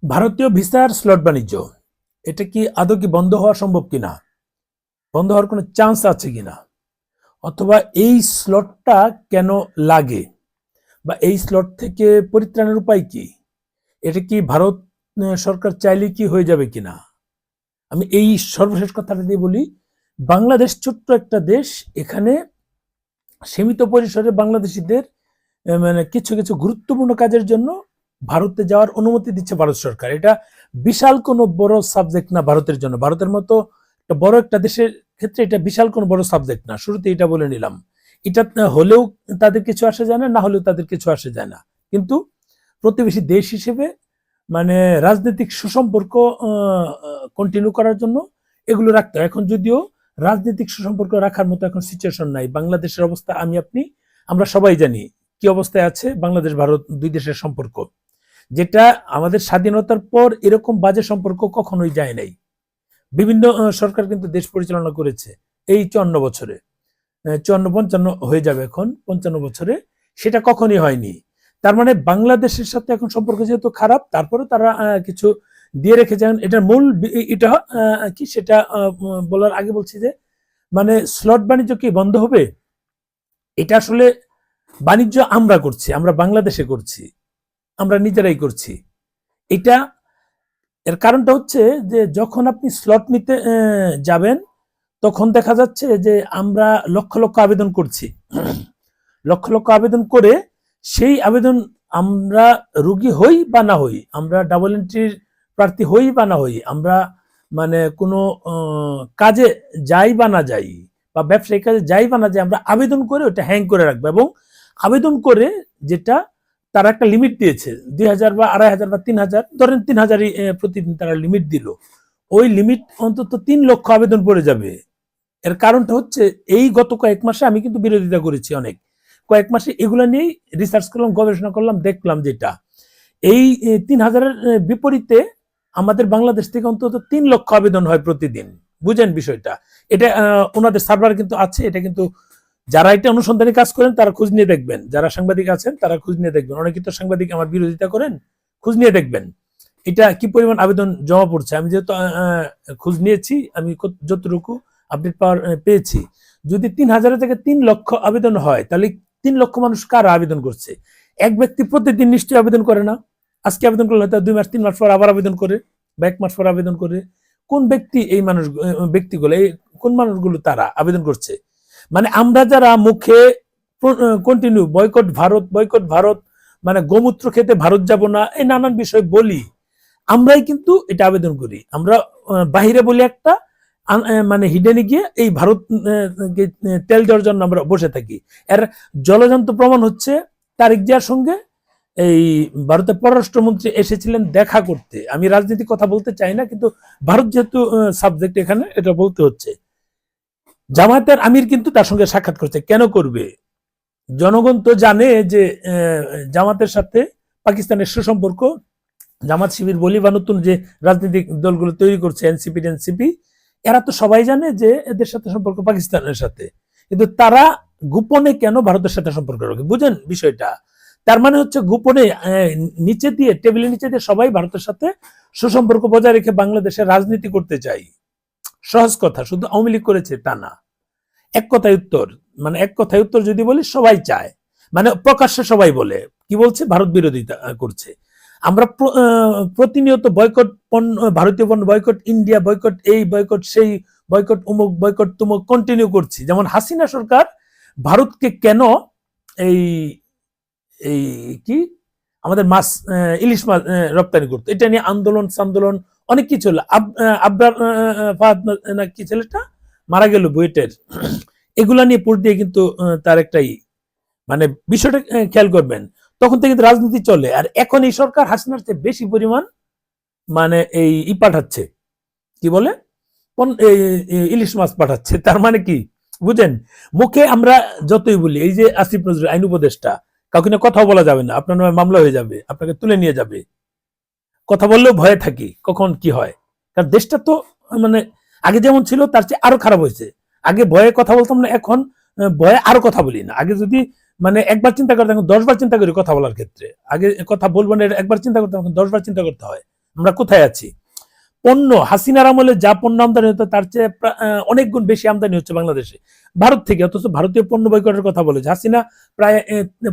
ভারতীয় ভিসার স্লট বাণিজ্য এটা কি আদৌ কি বন্ধ হওয়া সম্ভব কিনা, বন্ধ হওয়ার কোনো চান্স আছে কিনা, অথবা এই স্লটটা কেন লাগে বা এই স্লট থেকে পরিত্রাণের উপায় কি, এটা কি ভারত সরকার চাইলে কি হয়ে যাবে কিনা। আমি এই সর্বশেষ কথাটা দিয়ে বলি, বাংলাদেশ ছোট্ট একটা দেশ, এখানে সীমিত পরিসরে বাংলাদেশিদের মানে কিছু কিছু গুরুত্বপূর্ণ কাজের জন্য ভারতে যাওয়ার অনুমতি দিচ্ছে ভারত সরকার। এটা বিশাল কোনো বড় সাবজেক্ট না ভারতের জন্য, ভারতের মতো একটা বড় একটা দেশের ক্ষেত্রে এটা বিশাল কোনো বড় সাবজেক্ট না, শুরুতে এটা বলে নিলাম। এটা হলেও তাদের কিছু আসে যায় না, না হলেও তাদের কিছু আসে যায় না, কিন্তু প্রতিবেশী দেশ হিসেবে মানে রাজনৈতিক সুসম্পর্ক কন্টিনিউ করার জন্য এগুলো রাখতে হয়। এখন যদিও রাজনৈতিক সুসম্পর্ক রাখার মতো এখন সিচুয়েশন নাই, বাংলাদেশের অবস্থা আমরা সবাই জানি কি অবস্থায় আছে বাংলাদেশ ভারত দুই দেশের সম্পর্ক, যেটা আমাদের স্বাধীনতার পর এরকম বাজে সম্পর্ক কখনোই যায় নাই। বিভিন্ন সরকার কিন্তু দেশ পরিচালনা করেছে এই 54 বছরে, 54-55 হয়ে যাবে এখন, 55 বছরে সেটা কখনই হয়নি। তার মানে বাংলাদেশের সাথে এখন সম্পর্ক যেহেতু খারাপ, তারপরে তারা কিছু দিয়ে রেখেছেন। এটার মূল এটা কি সেটা বলার আগে বলছি যে মানে স্লট বাণিজ্য কি বন্ধ হবে, এটা আসলে বাণিজ্য আমরা করছি, আমরা বাংলাদেশে করছি, আমরা নিজেরাই করছি। এটা এর কারণটা হচ্ছে যে যখন আপনি স্লট নিতে যাবেন তখন দেখা যাচ্ছে যে আমরা লক্ষ লক্ষ আবেদন করছি, লক্ষ লক্ষ আবেদন করে সেই আবেদন আমরা রুগী হই বা না হই, আমরা ডাবল এন্ট্রির প্রার্থী হই বা না হই, আমরা মানে কোনো কাজে যাই বা না যাই বা ব্যবসায়িক কাজে যাই বা না যাই, আমরা আবেদন করে ওটা হ্যাং করে রাখবো। এবং আবেদন করে যেটা তারা একটা লিমিট দিয়েছে 2000 বা 2500 বা 3000, ধরেন 3000ই প্রতিদিন তারা লিমিট দিল, ওই লিমিট অন্তত 3 লক্ষ আবেদন পড়ে যাবে। এর কারণটা হচ্ছে এই গত কয়েক মাসে আমি কিন্তু বিরোধিতা করেছি অনেক, কয়েক মাসে এগুলো নিয়েই রিসার্চ করলাম, গবেষণা করলাম, দেখলাম যেটা এই 3000-এর বিপরীতে আমাদের বাংলাদেশ থেকে অন্তত 3 লক্ষ আবেদন হয় প্রতিদিন। বুঝেন বিষয়টা, এটা ওনাদের সার্ভার কিন্তু আছে, এটা কিন্তু যারা এটা অনুসন্ধানী কাজ করেন তারা খোঁজ নিয়ে দেখবেন, যারা সাংবাদিক আছেন তারা খোঁজ নিয়ে দেখবেন, অনেকে তো সাংবাদিক আমার বিরোধিতা করেন, খোঁজ নিয়ে দেখবেন এটা কি পরিমাণ আবেদন জমা পড়ছে। আমি যেহেতু খোঁজ নিয়েছি, আমি যতটুকু আপডেট পাওয়ার পেয়েছি, যদি 3000 থেকে 3 লক্ষ আবেদন হয় তাহলে 3 লক্ষ মানুষ কারা আবেদন করছে। এক ব্যক্তি প্রতিদিন নিশ্চয়ই আবেদন করে না, আজকে আবেদন করলে হয়তো 2 মাস 3 মাস পর আবার আবেদন করে বা 1 মাস পর আবেদন করে। কোন ব্যক্তি এই ব্যক্তিগুলো, এই কোন মানুষগুলো তারা আবেদন করছে। মানে আমরা যারা মুখে continue boycott Bharat boycott Bharat, মানে গোমূত্র খেতে ভারত যাব না, এই নানান বিষয় বলি, আমরাই কিন্তু এটা আবেদন করি। আমরা বাহিরে বলি একটা, মানে হিডেনে গিয়ে এই ভারত তেল দেওয়ার জন্য আমরা বসে থাকি। এর জলজান্ত প্রমাণ হচ্ছে তারেক জিয়ার সঙ্গে এই ভারতের পররাষ্ট্রমন্ত্রী এসেছিলেন দেখা করতে। আমি রাজনীতি কথা বলতে চাই না, কিন্তু ভারত যেহেতু সাবজেক্ট এখানে এটা বলতে হচ্ছে। জামায়াতের আমির কিন্তু তার সঙ্গে সাক্ষাৎ করছে, কেন করবে? জনগণ তো জানে যে জামাতের সাথে পাকিস্তানের সুসম্পর্ক, জামাত শিবির বলি বা নতুন যে রাজনৈতিক দলগুলো তৈরি করছে এনসিপি, এরা তো সবাই জানে যে এদের সাথে সম্পর্ক পাকিস্তানের সাথে, কিন্তু তারা গোপনে কেন ভারতের সাথে সম্পর্ক রাখে, বুঝেন বিষয়টা। তার মানে হচ্ছে গোপনে নিচে দিয়ে, টেবিলের নিচে দিয়ে সবাই ভারতের সাথে সুসম্পর্ক বজায় রেখে বাংলাদেশের রাজনীতি করতে চাই। সহজ কথা, শুধু আওয়ামী লীগ করেছে তা না। এক কথায় উত্তর, মানে এক কথায় উত্তর যদি বলি, সবাই চায়, মানে প্রকাশ্যে সবাই বলে কি বলছে, ভারত বিরোধিতা করছে। আমরা প্রতিনিয়ত বয়কট পণ্য, ভারতীয় পণ্য বয়কট, ইন্ডিয়া বয়কট, এই বয়কট সেই বয়কট, উমুক বয়কট তুমুক কন্টিনিউ করছি। যেমন হাসিনা সরকার ভারতকে কেন এই এই কি আমাদের মাছ, ইলিশ মাছ রপ্তানি করতো, এটা নিয়ে আন্দোলন অনেক কিছু হলো। আবরার ফাহাদ না কি ছেলেটা মারা গেল বুয়েটের, এগুলা নিয়ে পড় দিয়ে কিন্তু তার একটাই মানে বিষয়টা খেয়াল করবেন, তখন থেকে কিন্তু রাজনীতি চলে। আর এখন এই সরকার হাসিনার চেয়ে বেশি পরিমাণ মানে এই পাঠাচ্ছে, কি বলে ইলিশ মাছ পাঠাচ্ছে। তার মানে কি বুঝেন, মুখে আমরা যতই বলি, এই যে আসিফ নজরুল আইন উপদেষ্টা, কাউকে নিয়ে কথা বলা যাবে না, আপনার নামে মামলা হয়ে যাবে, আপনাকে তুলে নিয়ে যাবে, কথা বললেও ভয়ে থাকি কখন কি হয়। কারণ দেশটা তো মানে আগে যেমন ছিল তার চেয়ে আরো খারাপ হয়েছে। আগে ভয়ে কথা বলতাম না, এখন ভয়ে আরো কথা বলি না। আগে যদি মানে একবার চিন্তা করতাম, এখন 10 বার চিন্তা করি কথা বলার ক্ষেত্রে। আগে কথা বলবো না একবার চিন্তা করতাম, এখন 10 বার চিন্তা করতে হয়। আমরা কোথায় আছি? পণ্য হাসিনার আমলে যা পণ্য আমদানি হতো তার চেয়ে অনেক গুণ বেশি আমদানি হচ্ছে বাংলাদেশে ভারত থেকে, অথচ ভারতীয় পণ্য বয়কটের কথা বলেছে হাসিনা। প্রায়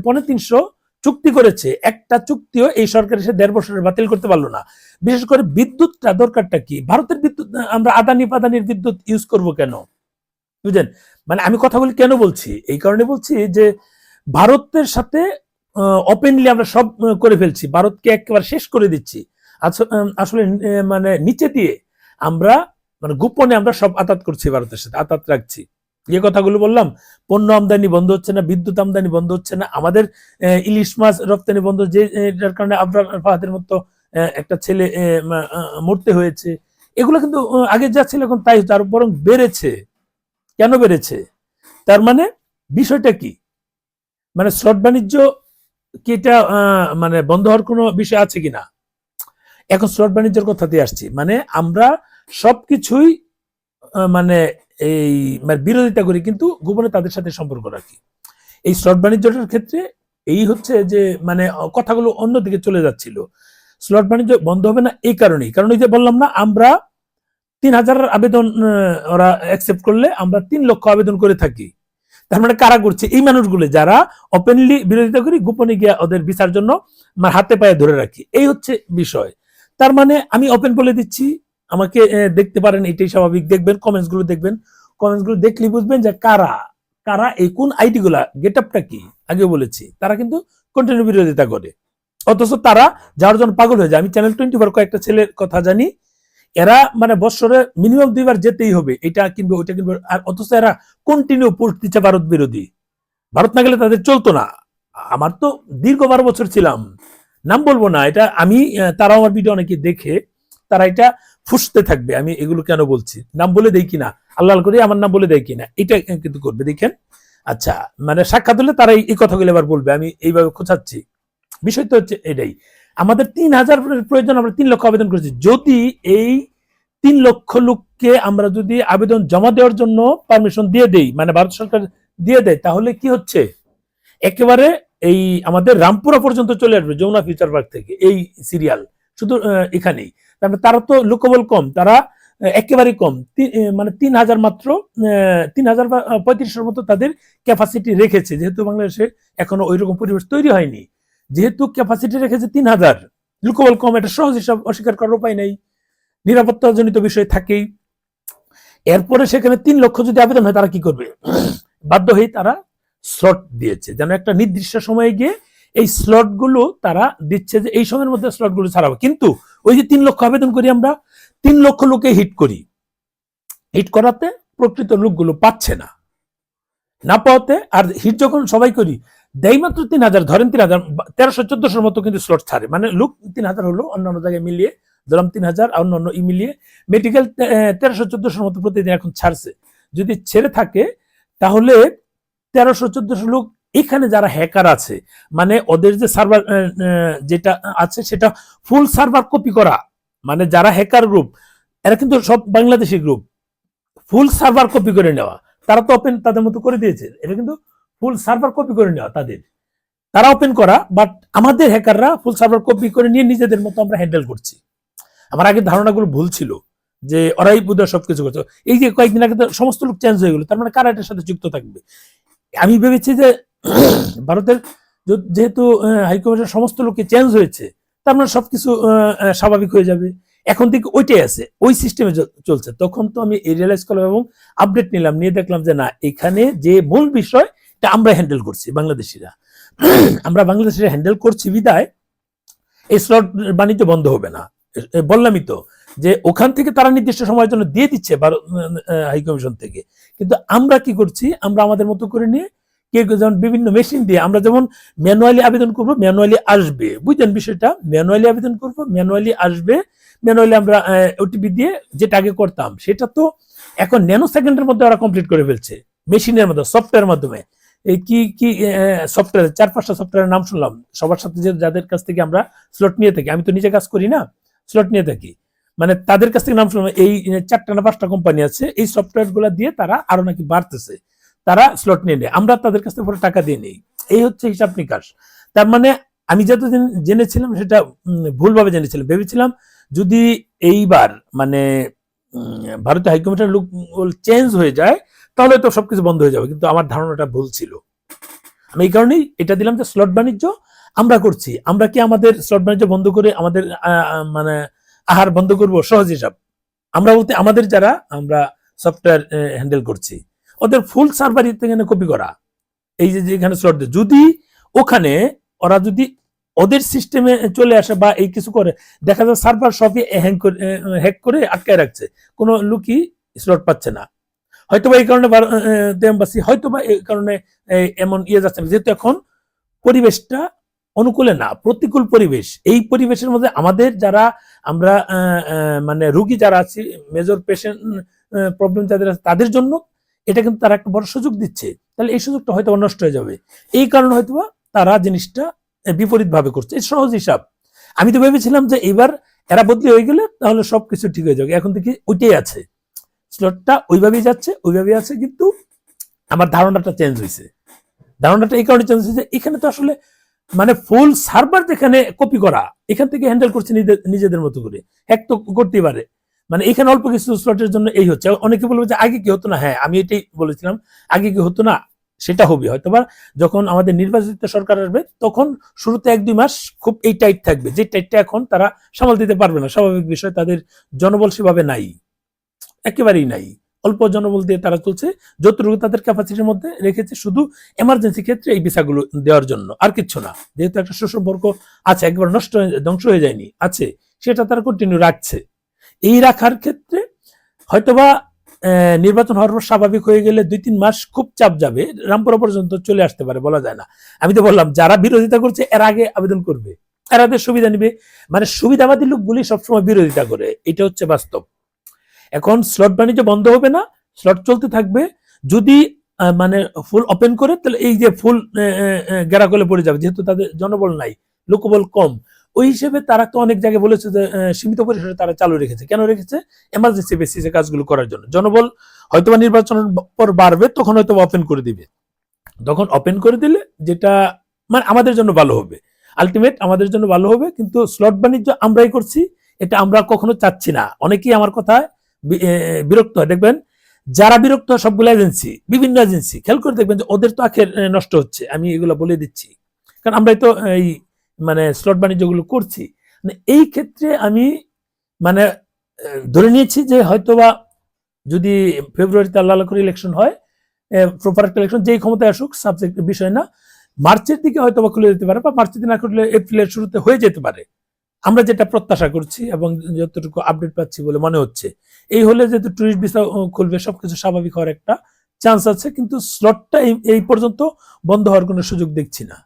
350 চুক্তি করেছে, একটা চুক্তিও এই সরকার এসে 1.5 বছরের বাতিল করতে পারলো না। বিশেষ করে বিদ্যুৎটা দরকারটা কি? ভারতের বিদ্যুৎ আমরা আদানি পাদানির বিদ্যুৎ ইউজ করব কেন? বুঝলেন? মানে আমি কথাগুলি কেন বলছি? এই কারণে বলছি যে ভারতের সাথে ওপেনলি আমরা সব করে ফেলছি, ভারতকে একেবারে শেষ করে দিচ্ছি। আসলে মানে নিচে দিয়ে আমরা মানে গোপনে আমরা সব আতাত করছি, ভারতের সাথে আতাত রাখছি। যে কথাগুলো বললাম, পণ্য আমদানি বন্ধ হচ্ছে না, বিদ্যুৎ আমদানি বন্ধ হচ্ছে না, আমাদের ইলিশ মাছ রপ্তানি বন্ধ, যেটার কারণে আবরার ফাহাদের মতো একটা ছেলে মরতে হয়েছে। এগুলো কিন্তু আগে যা ছিল এখন তাই, তার বরং বেড়েছে। কেন বেড়েছে? তার মানে বিষয়টা কি? মানে স্লট বাণিজ্য কি এটা মানে বন্ধ হওয়ার কোনো বিষয় আছে কিনা? এখন স্লট বাণিজ্যের কথাতে আসছি, মানে আমরা সবকিছুই মানে এই মানে বিরোধিতা করি, কিন্তু গোপনে তাদের সাথে সম্পর্ক রাখি। এই স্লট বাণিজ্যটার ক্ষেত্রে এই হচ্ছে যে মানে কথাগুলো অন্যদিকে চলে যাচ্ছিল। স্লট বাণিজ্য বন্ধ হবে না এই কারণেই, কারণ এই যে বললাম না, আমরা 3000 আবেদন ওরা অ্যাকসেপ্ট করলে আমরা 3 লক্ষ আবেদন করে থাকি। তার মানে কারা করছে? এই মানুষগুলো যারা ওপেনলি বিরোধিতা করি, গোপনে গিয়ে ওদের বিচার জন্য হাতে পায়ে ধরে রাখি, এই হচ্ছে বিষয়। তার মানে আমি ওপেন বলে দিচ্ছি, আমাকে দেখতে পারেন, এটাই স্বাভাবিক। দেখবেন কমেন্টস গুলো, দেখবেন কমেন্টস গুলো দেখলে বুঝবেন যে কারা কারা এই কোন আইডি গুলা, গেট আপটা কি। আগে বলেছি তারা কিন্তু কন্টিনিউ বিরোধিতা করে, অথচ তারা যাওয়ার জন্য পাগল হয়ে যায়। আমি চ্যানেল 24 কয়েকটা ছেলের কথা জানি, এরা মানে বছরে মিনিমাম 2 বার যেতেই হবে, এটা কিনবে ওইটা কিনবে, আর অথচ এরা কন্টিনিউ পোস্ট দিচ্ছে ভারত বিরোধী। ভারত না গেলে তাদের চলতো না। আমার তো দীর্ঘ 12 বছর ছিলাম, নাম বলবো না এটা আমি, তারা আমার ভিডিও অনেকে দেখে তারা এটা ফুসতে থাকবে আমি এগুলো কেন বলছি, নাম বলে দেই কিনা, আল্লাহ করে আমার নাম বলে দেয় কিনা, এটা কিন্তু করবে দেখেন। আচ্ছা, মানে সাক্ষাৎ হলে তারা এই কথাগুলো এবার বলবে, আমি এইভাবে খোঁচাচ্ছি। বিষয় তো হচ্ছে এটাই, আমাদের 3000 প্রয়োজন, আমরা 3 লক্ষ আবেদন করেছি। যদি এই 3 লক্ষ লোককে আমরা যদি আবেদন জমা দেওয়ার জন্য পারমিশন দিয়ে দেই, মানে ভারত সরকার দিয়ে দেয়, তাহলে কি হচ্ছে, একেবারে এই আমাদের রামপুরা পর্যন্ত চলে আসবে যমুনা ফিউচার পার্ক থেকে এই সিরিয়াল, শুধু এখানেই। তারপরে তারা তো লোকবল কম, তারা একেবারে কম, মানে 3000 মাত্র, 3035 মতো তাদের ক্যাপাসিটি রেখেছে, যেহেতু বাংলাদেশে এখনো ওইরকম পরিবেশ তৈরি হয়নি। যেহেতু ক্যাপাসিটি রেখেছে 3000, লোকবল কম, এটা সহজ হিসাব, অস্বীকার করার উপায় নেই, নিরাপত্তাজনিত বিষয় থাকেই। এরপরে সেখানে 3 লক্ষ যদি আবেদন হয়, তারা কি করবে? বাধ্য হয়ে তারা স্লট দিয়েছে, যেন একটা নির্দিষ্ট সময়ে গিয়ে এই স্লট গুলো তারা দিচ্ছে, যে এই সময়ের মধ্যে স্লট গুলো ছাড়াবো। কিন্তু ওই যে 3 লক্ষ আবেদন করি আমরা, 3 লক্ষ লোকে হিট করি, হিট করাতে প্রকৃত লোকগুলো পাচ্ছে না, না পাওয়াতে, আর হিট যখন সবাই করি দেয় মাত্র 3000, ধরেন 3000, 1300-1400 মতো কিন্তু স্লট ছাড়ে, মানে লোক 3000 হলো, অন্যান্য জায়গায় মিলিয়ে ধরলাম 3000, আর অন্যান্য মিলিয়ে মেডিকেল 1300-1400 মতো প্রতিদিন এখন ছাড়ছে। যদি ছেড়ে থাকে তাহলে 1300-1400 লোক, এখানে যারা হ্যাকার আছে, মানে ওদের যে সার্ভার যেটা আছে সেটা ফুল সার্ভার কপি করা, মানে যারা হ্যাকার গ্রুপ, এরা কিন্তু সব বাংলাদেশি গ্রুপ, ফুল সার্ভার কপি করে নেওয়া, তারা তো ওপেন তাদের মতো করে দিয়েছে, এটা কিন্তু ফুল সার্ভার কপি করে নেওয়া তাদের, তারা ওপেন করা, বাট আমাদের হ্যাকাররা ফুল সার্ভার কপি করে নিয়ে নিজেদের মতো আমরা হ্যান্ডেল করছি। আমার আগের ধারণাগুলো ভুল ছিল যে ওরাই বোধহয় সবকিছু করছে, এই যে কয়েকদিন আগে সমস্ত লোক চেঞ্জ হয়ে গেল, তার মানে কারা এটার সাথে যুক্ত থাকবে? আমি ভেবেছি যে ভারতের যেহেতু হাইকমিশনের সমস্ত লোকে চেঞ্জ হয়েছে, তার মানে সবকিছু স্বাভাবিক হয়ে যাবে। এখন থেকে ওইটাই আছে, ওই সিস্টেমে চলছে। তখন তো আমি রিয়েলাইজ করলাম এবং আপডেট নিলাম, নিয়ে দেখলাম যে না, এখানে যে মূল বিষয় এটা আমরা হ্যান্ডেল করছি বাংলাদেশিরা, আমরা বাংলাদেশিরা হ্যান্ডেল করছি বিদায় এই স্লট বাণিজ্য বন্ধ হবে না। বললামই তো যে ওখান থেকে তারা নির্দিষ্ট সময়ের জন্য দিয়ে দিচ্ছে হাইকমিশন থেকে, কিন্তু আমরা কি করছি, আমরা আমাদের মতো করে নিয়ে যেমন বিভিন্ন মেশিন দিয়ে, আমরা যেমন ম্যানুয়ালি আবেদন করবো, ম্যানুয়ালি আসবে, বুঝলেন বিষয়টা, ম্যানুয়ালি আবেদন করবো, ম্যানুয়ালি আসবে, ম্যানুয়ালি আমরা ওটিপি দিয়ে যেটা আগে করতাম সেটা তো এখন ন্যানো সেকেন্ডের মধ্যে ওরা কমপ্লিট করে ফেলছে, মেশিনের মধ্যে, সফটওয়্যারের মাধ্যমে। এই কি কি সফটওয়্যার, 4-5টা সফটওয়্যারের নাম শুনলাম সবার সাথে, যাদের কাছ থেকে আমরা স্লট নিয়ে থাকি, আমি তো নিজে কাজ করি না, স্লট নিয়ে থাকি, মানে তাদের কাছ থেকে নাম শুনলাম, এই 4টা না 5টা কোম্পানি আছে, এই সফটওয়্যার গুলা দিয়ে তারা আরো নাকি বাড়তেছে, তারা স্লট নিয়ে নেয়, আমরা তাদের কাছ থেকে টাকা দিয়ে নেই। এই হচ্ছে হিসাব নিকাশ। তার মানে আমি যতদিন জেনেছিলাম সেটা ভুলভাবে জেনেছিলাম, ভেবেছিলাম যদি এইবার মানে ভারতীয় হাইকমিশনের লুক চেঞ্জ হয়ে যায় তাহলে তো সবকিছু বন্ধ হয়ে যাবে, কিন্তু আমার ধারণাটা ভুল ছিল। আমি এই কারণেই এটা দিলাম যে স্লট বাণিজ্য আমরা করছি। আমরা কি আমাদের স্লট বাণিজ্য বন্ধ করে আমাদের মানে আহার বন্ধ করব? সহজ হিসাব। আমরা বলতে আমাদের যারা আমরা সফটওয়্যার হ্যান্ডেল করছি ওদের ফুল সার্ভার এখানে কপি করা, এই যে যেখানে স্লট যদি ওখানে ওরা যদি ওদের সিস্টেমে চলে আসে বা এই কিছু করে, দেখা যায় সার্ভার সবই হ্যাক করে আটকায় রাখছে, কোনো লোকই স্লট পাচ্ছে না। হয়তোবা এই কারণে দেশবাসী হয়তোবা এই কারণে এমন যাচ্ছে না, যেহেতু এখন পরিবেশটা অনুকূলে না, প্রতিকূল পরিবেশ। এই পরিবেশের মধ্যে আমাদের যারা আমরা মানে রুগী যারা আছি, মেজর পেশেন্ট প্রবলেম যাদের আছে তাদের জন্য এটা কিন্তু তারা একটা বড় সুযোগ দিচ্ছে। তাহলে এই সুযোগটা হয়তো নষ্ট হয়ে যাবে, এই কারণে হয়তোবা তারা জিনিসটা বিপরীত ভাবে করছে। এই সহজ হিসাব। আমি তো ভেবেছিলাম যে এবার এরা বদলি হয়ে গেলে তাহলে সবকিছু ঠিক হয়ে যাবে, এখন থেকে ওইটাই আছে, স্লটটা ওইভাবেই যাচ্ছে, ওইভাবেই আছে। কিন্তু আমার ধারণাটা চেঞ্জ হয়েছে। ধারণাটা এই কারণে চেঞ্জ হয়েছে, এখানে তো আসলে মানে ফুল সার্ভার যেখানে কপি করা, এখান থেকে হ্যান্ডেল করছে নিজেদের মতো করে, হ্যাক তো করতেই পারে। মানে এখানে অল্প কিছু স্লটের জন্য এই হচ্ছে। অনেকে বলবে যে আগে কি হতো না, হ্যাঁ আমি এটাই বলেছিলাম, আগে কি হতো না, সেটা হবে হয়তোবা যখন আমাদের নির্বাচিত সরকার আসবে তখন শুরুতে 1-2 মাস খুব এই টাইট থাকবে, যে টাইটটা এখন তারা সামাল দিতে পারবে না। স্বাভাবিক বিষয়, তাদের জনবল সেভাবে নাই, একেবারেই নাই, অল্প জনবল দিয়ে তারা চলছে, যতটুকু তাদের ক্যাপাসিটির মধ্যে রেখেছে শুধু এমার্জেন্সি ক্ষেত্রে এই ভিসাগুলো দেওয়ার জন্য, আর কিচ্ছু না। যেহেতু একটা সুসম্পর্ক আছে, একবার নষ্ট ধ্বংস হয়ে যায়নি, আছে, সেটা তারা কন্টিনিউ রাখছে। এই রাখার ক্ষেত্রে হয়তোবা নির্বাচন হওয়ার পর স্বাভাবিক হয়ে গেলে 2-3 মাস খুব চাপ যাবে, রামপুরা পর্যন্ত চলে আসতে পারে, বলা যায় না। আমি তো বললাম যারা বিরোধিতা করছে এর আগে আবেদন করবে, এরাদের সুবিধা নিবে। মানে সুবিধাবাদী লোকগুলি সবসময় বিরোধিতা করে, এটা হচ্ছে বাস্তব। এখন স্লট বাণিজ্য বন্ধ হবে না, স্লট চলতে থাকবে। যদি মানে ফুল ওপেন করে তাহলে এই যে ফুল গেরাকলে পড়ে যাবে, যেহেতু তাদের জনবল নাই, লোকবল কম। ওই হিসেবে তারা তো অনেক জায়গায় বলেছে যে সীমিত পরিসরে তারা চালু রেখেছে। কেন রেখেছে? এমার্জেন্সি বেসিসে কাজগুলো করার জন্য। জনবল হয়তোবা নির্বাচনের পর বাড়বে, তখন হয়তো ওপেন করে দিবে। তখন ওপেন করে দিলে যেটা মানে আমাদের জন্য ভালো হবে, আলটিমেট আমাদের জন্য ভালো হবে। কিন্তু স্লট বাণিজ্য আমরাই করছি, এটা আমরা কখনো চাচ্ছি না। অনেকেই আমার কথায় বিরক্ত হয়, দেখবেন যারা বিরক্ত হয় সবগুলো এজেন্সি, বিভিন্ন এজেন্সি, খেয়াল করে দেখবেন যে ওদের তো আখের নষ্ট হচ্ছে। আমি এগুলো বলে দিচ্ছি, কারণ আমরাই তো এই মানে স্লট বাণিজ্যগুলো করছি। মানে এই ক্ষেত্রে আমি মানে ধরে নিয়েছি যে হয়তোবা যদি ফেব্রুয়ারিতে আল্লাহ করে ইলেকশন হয়, প্রপার একটা ইলেকশন, যেই ক্ষমতায় আসুক সাবজেক্ট বিষয় না, মার্চের দিকে হয়তোবা খুলে যেতে পারে, বা মার্চের দিকে না খুললে এপ্রিলের শুরুতে হয়ে যেতে পারে। আমরা যেটা প্রত্যাশা করছি এবং যতটুকু আপডেট পাচ্ছি বলে মনে হচ্ছে, এই হলে যেহেতু টুরিস্ট ভিসা খুলবে, সবকিছু স্বাভাবিক হওয়ার একটা চান্স আছে। কিন্তু স্লটটা এই পর্যন্ত বন্ধ হওয়ার কোনো সুযোগ দেখছি না।